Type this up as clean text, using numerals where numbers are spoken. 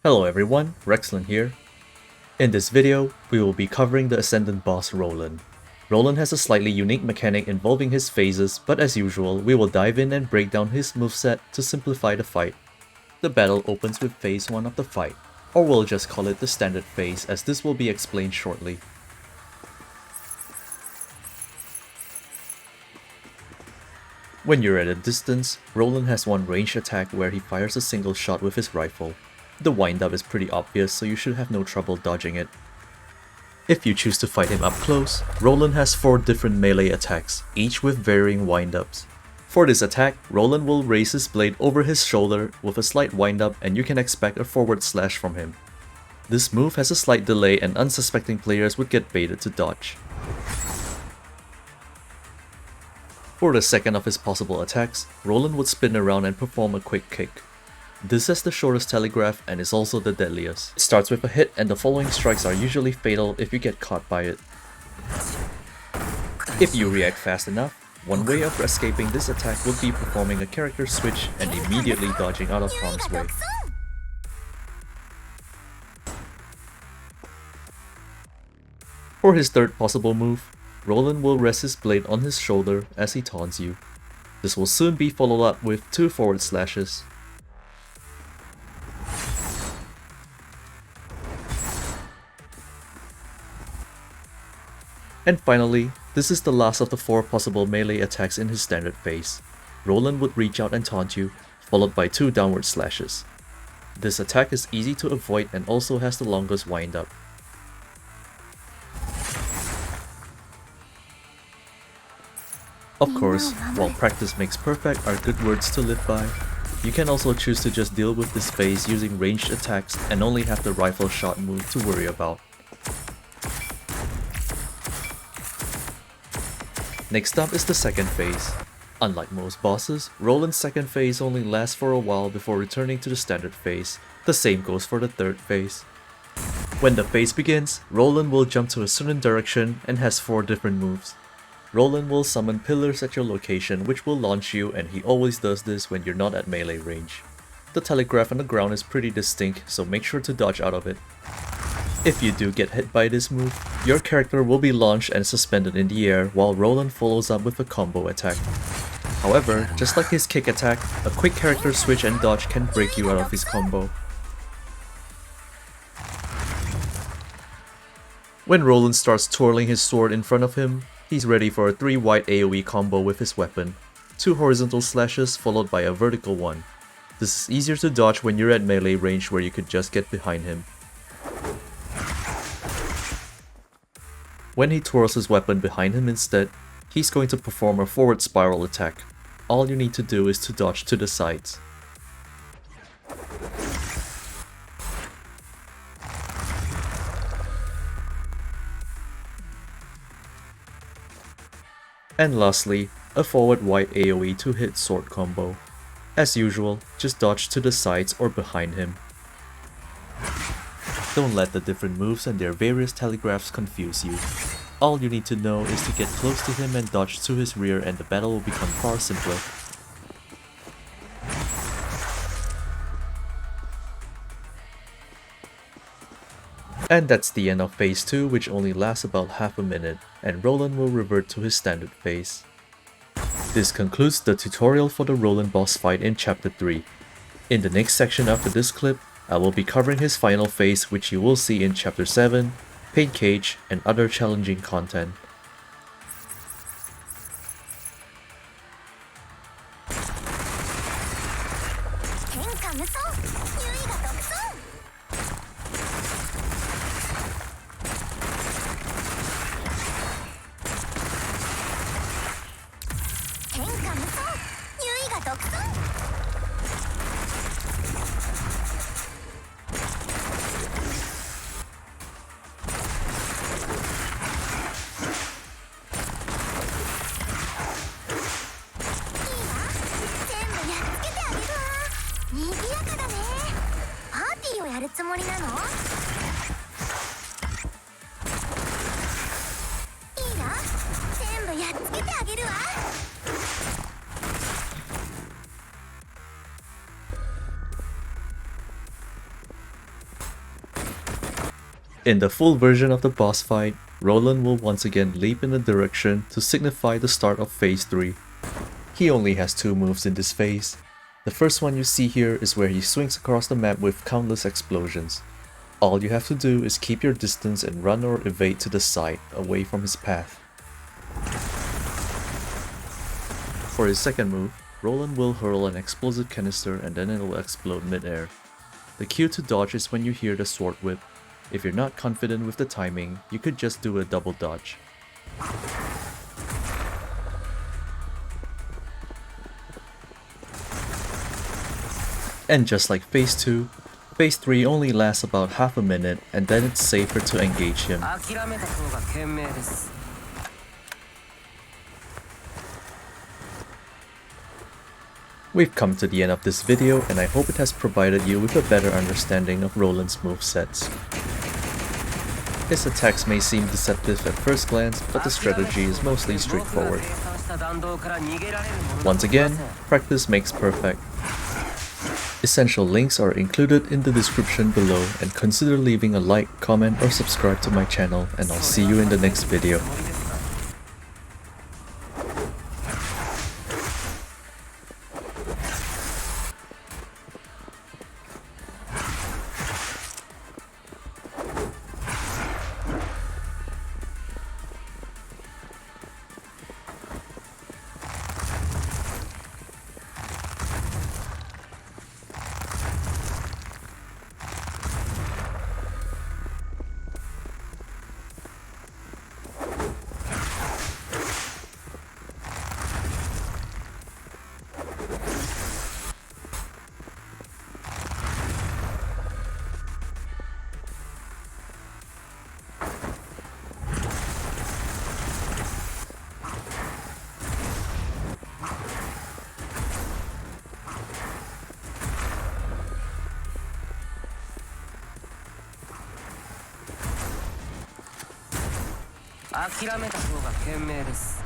Hello everyone, Rexlent here. In this video, we will be covering the Ascendant boss Roland. Roland has a slightly unique mechanic involving his phases, but as usual, we will dive in and break down his moveset to simplify the fight. The battle opens with phase 1 of the fight, or we'll just call it the standard phase as this will be explained shortly. When you're at a distance, Roland has one ranged attack where he fires a single shot with his rifle. The wind-up is pretty obvious, so you should have no trouble dodging it. If you choose to fight him up close, Roland has 4 different melee attacks, each with varying wind-ups. For this attack, Roland will raise his blade over his shoulder with a slight wind-up and you can expect a forward slash from him. This move has a slight delay and unsuspecting players would get baited to dodge. For the second of his possible attacks, Roland would spin around and perform a quick kick. This has the shortest telegraph and is also the deadliest. It starts with a hit and the following strikes are usually fatal if you get caught by it. If you react fast enough, one way of escaping this attack would be performing a character switch and immediately dodging out of harm's way. For his third possible move, Roland will rest his blade on his shoulder as he taunts you. This will soon be followed up with 2 forward slashes. And finally, this is the last of the 4 possible melee attacks in his standard phase. Roland would reach out and taunt you, followed by 2 downward slashes. This attack is easy to avoid and also has the longest wind-up. Of course, while practice makes perfect are good words to live by, you can also choose to just deal with this phase using ranged attacks and only have the rifle shot move to worry about. Next up is the second phase. Unlike most bosses, Roland's second phase only lasts for a while before returning to the standard phase. The same goes for the third phase. When the phase begins, Roland will jump to a certain direction and has 4 different moves. Roland will summon pillars at your location which will launch you, and he always does this when you're not at melee range. The telegraph on the ground is pretty distinct, so make sure to dodge out of it. If you do get hit by this move, your character will be launched and suspended in the air while Roland follows up with a combo attack. However, just like his kick attack, a quick character switch and dodge can break you out of his combo. When Roland starts twirling his sword in front of him, he's ready for a 3 wide AoE combo with his weapon, 2 horizontal slashes followed by a vertical one. This is easier to dodge when you're at melee range where you could just get behind him. When he twirls his weapon behind him instead, he's going to perform a forward spiral attack. All you need to do is to dodge to the sides. And lastly, a forward wide AoE to hit sword combo. As usual, just dodge to the sides or behind him. Don't let the different moves and their various telegraphs confuse you. All you need to know is to get close to him and dodge to his rear and the battle will become far simpler. And that's the end of phase 2, which only lasts about half a minute, and Roland will revert to his standard phase. This concludes the tutorial for the Roland boss fight in chapter 3. In the next section after this clip, I will be covering his final phase, which you will see in chapter 7, Pain Cage, and other challenging content. In the full version of the boss fight, Roland will once again leap in a direction to signify the start of phase 3. He only has 2 moves in this phase. The first one you see here is where he swings across the map with countless explosions. All you have to do is keep your distance and run or evade to the side, away from his path. For his second move, Roland will hurl an explosive canister and then it will explode mid-air. The cue to dodge is when you hear the sword whip. If you're not confident with the timing, you could just do a double dodge. And just like phase 2, phase 3 only lasts about half a minute and then it's safer to engage him. We've come to the end of this video and I hope it has provided you with a better understanding of Roland's movesets. His attacks may seem deceptive at first glance, but the strategy is mostly straightforward. Once again, practice makes perfect. Essential links are included in the description below and consider leaving a like, comment or subscribe to my channel and I'll see you in the next video.諦めた方が賢明です。